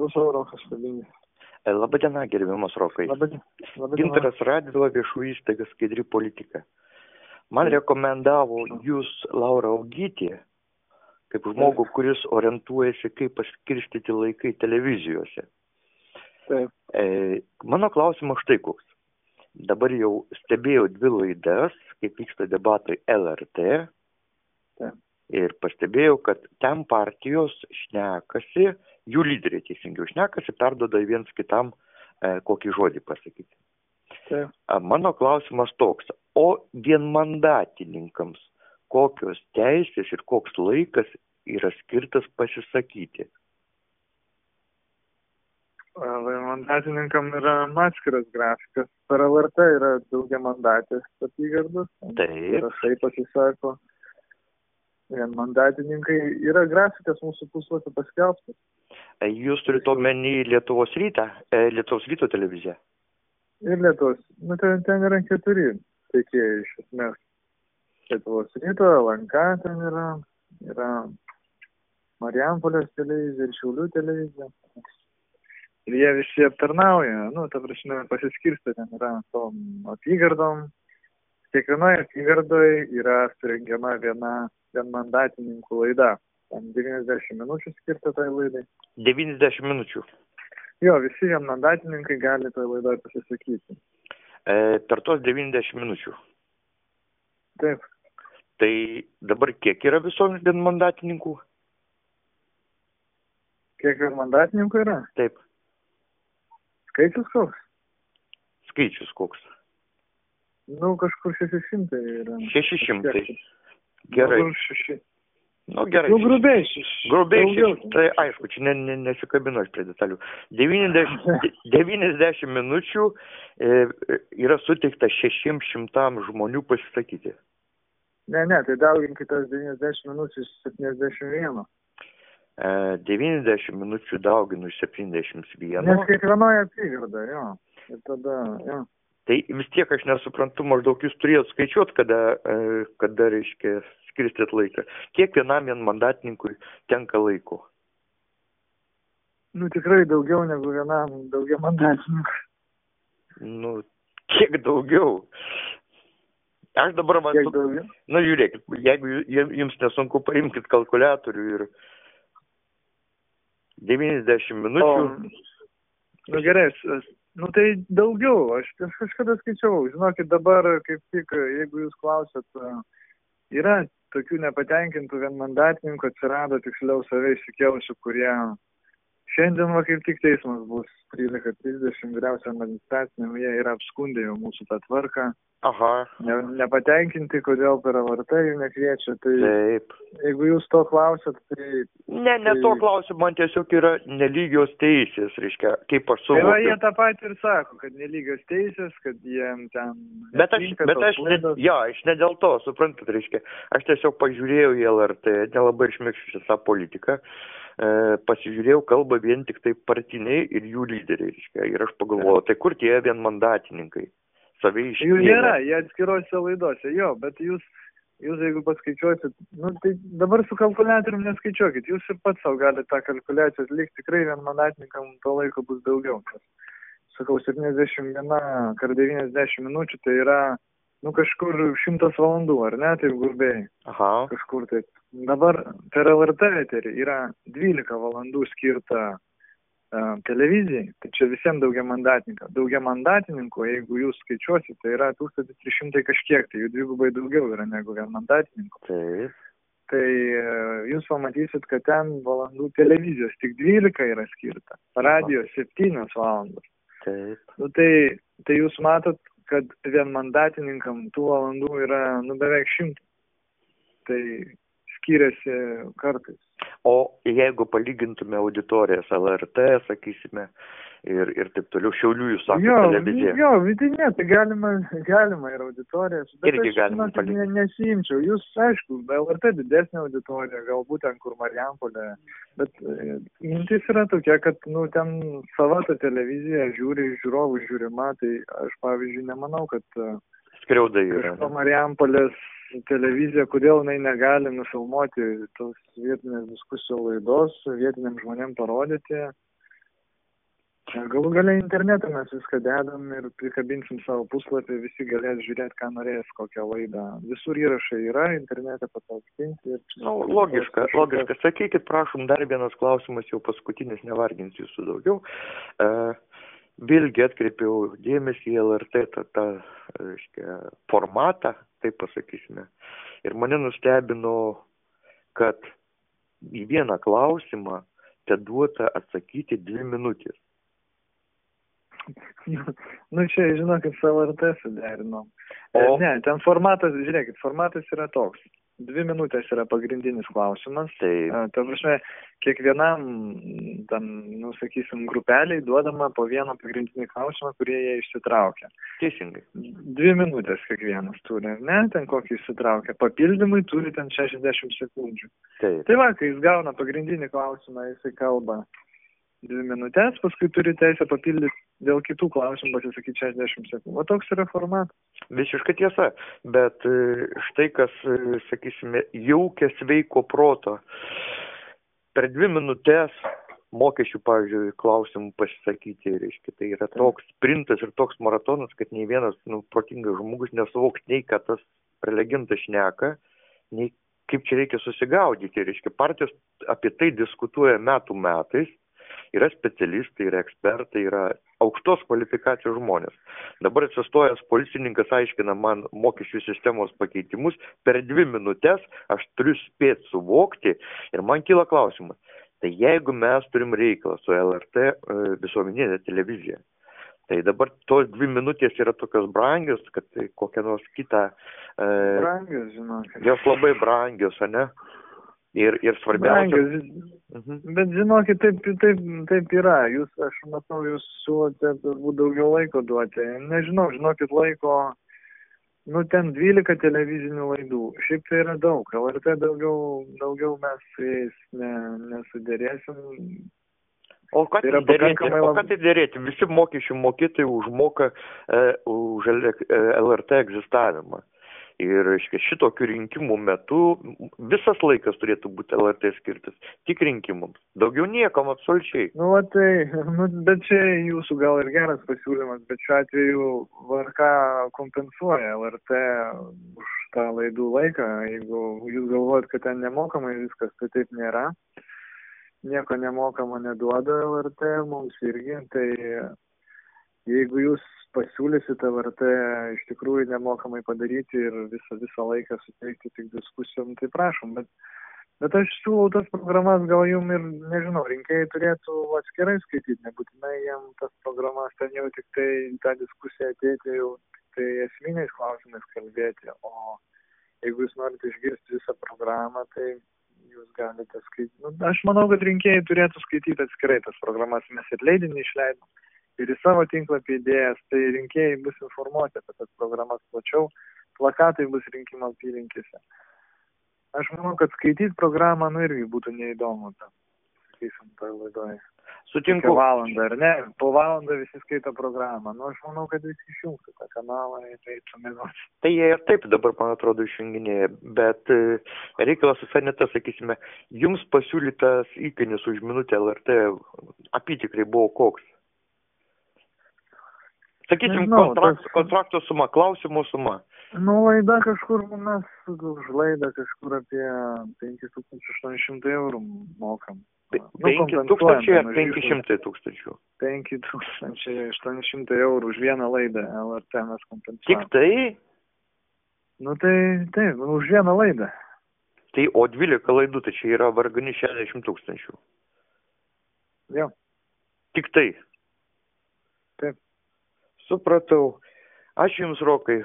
Klausau, Rokas Valingas. Labadiena, gerbiamas Rokai. Labadiena. Gintaras Radvila, viešų įstaiga Skaidri politika. Man rekomendavo jūs, Laura Augytė, kaip žmogų, kuris orientuojasi, kaip paskirstyti laikai televizijose. Taip. Mano klausimas štai koks. Dabar jau stebėjau 2 laidas, kaip vyksta debatai LRT. Taip. Ir pastebėjau, kad ten partijos šnekasi, jų lyderiai teisingiau šnekasi, perduoda viens kitam kokį žodį pasakyti. Taip. Mano klausimas toks, o vienmandatininkams kokios teisės ir koks laikas yra skirtas pasisakyti? Vienmandatininkam yra atskiras grafikas. Per LRT yra daugiamandatės apygardos. Taip. Rašai pasisako. Vienmandatininkai yra grafikas mūsų puslapį paskelbtas. Jūs turite omeny Lietuvos rytą, Lietuvos ryto televiziją? Ir Lietuvos. Ten yra 4 teikėjai iš esmės. Lietuvos ryto, LNK ten yra Marijampolės televizija ir Šiaulių televizija. Ir jie visi aptarnauja, ta prasme pasiskirsta, ten yra tom apygardom. Kiekvienoje apygardoje yra surengiama vienmandatininkų laida. Ten 90 minučių skirta tai laidai. 90 minučių? Jo, visi vienmandatininkai gali tai laidai pasisakyti. Per tos 90 minučių? Taip. Tai dabar kiek yra visoms vienmandatininkų? Kiek vienmandatininkų yra? Taip. Skaičius koks? Skaičius koks? Kažkur 600 yra. 600. Gerai. Gerai. Grubiai. Grubiai, tai aišku, čia nesikabinu aš prie detalių. 90 minučių yra suteikta 600 žmonių pasisakyti. Ne, tai dauginkit tas 90 minučių iš 71. 90 minučių dauginu iš 71. Nes kiekvienoje apygardoje, jo. Ir tada, jo. Tai vis tiek aš nesuprantu, maždaug jūs turėjot skaičiuot, kada reiškia, skirstėt laiką. Kiek vienam vienmandatininkui tenka laiko? Tikrai daugiau negu vienam daugiamandatininkui. Kiek daugiau? Aš dabar Kiek daugiau? Žiūrėkit, jeigu jums nesunku, paimkit kalkuliatorių ir 90 minučių. Gerai, tai daugiau, aš kažkada skaičiau, žinokit, dabar kaip tik, jeigu jūs klausėt, yra tokių nepatenkintų vienmandatininkų, atsirado tiksliau save išsikėlusių, kurie šiandien kaip tik teismas bus 13:30 vyriausiam administraciniam, jie yra apskundę jau mūsų tą tvarką. Aha. Nepatenkinti, kodėl per LRT jų nekviečia, tai taip. Jeigu jūs to klausėt, tai... Ne to klausiu, man tiesiog yra nelygios teisės, reiškia, kaip aš suvokiu. Tai jie tą patį ir sako, kad nelygios teisės, kad jiem ten... Bet aš ne dėl to, suprantat, reiškia, aš tiesiog pažiūrėjau į LRT, nelabai išmėgščiu tą politiką, pasižiūrėjau, kalba vien tik tai partiniai ir jų lyderiai, reiškia, ir aš pagalvojau, tai kur tie vienmandatininkai? Jų nėra, jie atskirose laidose, jo, bet jūs jeigu paskaičiuosit, tai dabar su kalkuliatorium neskaičiuokit, jūs ir pats savo galite tą kalkuliaciją atlikti, tikrai vienmandatininkam to laiko bus daugiau. Sakau, 71 kar 90 minučių, tai yra, kažkur 100 valandų, ar ne, taip grubiai. Aha. Kažkur taip. Dabar per LRT eterį yra 12 valandų skirta televizijai, tai čia visiems daugiamandatininkų, jeigu jūs skaičiuosite, tai yra 1300 kažkiek, tai jų dvigubai daugiau yra negu vienmandatininkų. Taip. Tai jūs pamatysit, kad ten valandų televizijos tik 12 yra skirta, radio 7 valandos. Taip. Tai jūs matot, kad vienmandatininkam tų valandų yra beveik 100. Tai skiriasi kartais. O jeigu palygintume auditorijas LRT, sakysime, ir taip toliau, Šiaulių jūs sakote televiziją. Jo, vidinė, tai galima ir auditorijas, bet irgi aš nesiimčiau. Jūs, aišku, LRT didesnė auditorija, galbūt ten kur Marijampolė, bet mintis yra tokia, kad ten sava ta televizija žiūrovų žiūrima, tai aš pavyzdžiui nemanau, kad skriaudai yra. Marijampolės televizija, kodėl jinai negali nufilmuoti tos vietinės diskusijų laidos, vietiniam žmonėm parodyti, Galų galia internetą mes viską dedam ir prikabinsim savo puslapį, visi galės žiūrėti, ką norės, kokią laidą. Visur įrašai yra, internete patalpinti. Logiška. Sakykit, prašom, dar vienas klausimas, jau paskutinis, nevarginsiu jūsų daugiau. Vėlgi atkreipiau dėmesį į LRT tą formatą, taip pasakysime. Ir mane nustebino, kad į vieną klausimą teduota atsakyti 2 minutės. Čia, žinokit, su LRT suderinom. Ne, ten formatas, žiūrėkit, formatas yra toks. 2 minutės yra pagrindinis klausimas. Ta prasme, kiekvienam, sakysim, grupeliai duodama po vieną pagrindinį klausimą, kurie jie išsitraukia. Teisingai. 2 minutės kiekvienas turi, ne? Ten kokį išsitraukia. Papildymui turi ten 60 sekundžių. Tai va, kai jis gauna pagrindinį klausimą, jisai kalba 2 minutės, paskui turi teisę papildyti dėl kitų klausimų pasisakyti 60 sekundžių. O toks yra formatas. Visiškai tiesa, bet štai kas, sakysime, jaukia sveiko proto. Per 2 minutės mokesčių, pavyzdžiui, klausimų pasisakyti, reiškia, tai yra toks sprintas ir toks maratonas, kad nei vienas protingas žmogus nesuvoks nei, kad tas prelegentas šneka, nei kaip čia reikia susigaudyti. Reiškia, partijos apie tai diskutuoja metų metais. Yra specialistai, yra ekspertai, yra aukštos kvalifikacijos žmonės. Dabar atsistojęs policininkas aiškina man mokesčių sistemos pakeitimus. Per 2 minutės aš turiu spėti suvokti ir man kyla klausimas. Tai jeigu mes turim reikalą su LRT visuomeninė televizija, tai dabar tos 2 minutės yra tokios brangios, kad kokia nors kita... Brangios, žinokit. Jos labai brangios, ane? Ir svarbiausia. Bet žinokit, taip yra. Aš matau, jūs siūlote turbūt daugiau laiko duoti. Nežinau, žinokit, laiko, ten 12 televizinių laidų. Šiaip tai yra daug. LRT daugiau mes su jais nesudėrėsim. O ką tai dėrėti? Visi mokesčių mokėtojai užmoka už LRT egzistavimą. Ir šitokių rinkimų metu visas laikas turėtų būti LRT skirtas tik rinkimams. Daugiau niekam absoliučiai. Bet čia jūsų gal ir geras pasiūlymas, bet šiuo atveju VRK kompensuoja LRT už tą laidų laiką. Jeigu jūs galvojat, kad ten nemokamai viskas, tai taip nėra. Nieko nemokama neduoda LRT mums irgi. Tai jeigu jūs pasiūlysit LRT iš tikrųjų nemokamai padaryti ir visą laiką suteikti tik diskusijom, tai prašom. Bet aš siūlau tas programas, gal jum ir, nežinau, rinkėjai turėtų atskirai skaityti, nebūtinai jiem tas programas ten jau tik tai tą diskusiją ateiti, jau tik tai esminiais klausimais kalbėti. O jeigu jūs norite išgirsti visą programą, tai jūs galite skaityti. Aš manau, kad rinkėjai turėtų skaityti atskirai tas programas. Mes ir leidinį išleidom. Ir į savo tinklapį idėjas, tai rinkėjai bus informuoti apie tas programas plačiau, plakatai bus rinkimo apylinkėse. Aš manau, kad skaityti programą, irgi būtų neįdomu, sakysim, toj laidoje. Sutinku. Po valandą, ar ne? Po valandą visi skaito programą. Aš manau, kad visi išjungtų tą kanalą ir eitų mėgoti. Tai jie ir taip dabar, man atrodo, išjunginėja, bet reikalas visai ne tas, sakysime, jums pasiūlytas įkainis už minutę LRT apytikriai buvo koks? Sakysim, kontrakto suma, klausimų suma. Laida kažkur, mes už laidą kažkur apie 5800 eurų mokam. 5000 ar 500 tūkstančių? 5800 eurų už vieną laidą LRT mes kompensuojame. Tik tai? Taip, už vieną laidą. Tai o 12 laidų, tai čia yra vargani 60 tūkstančių. Jo. Tik tai? Taip. Supratau. Ačiū Jums, Rokai.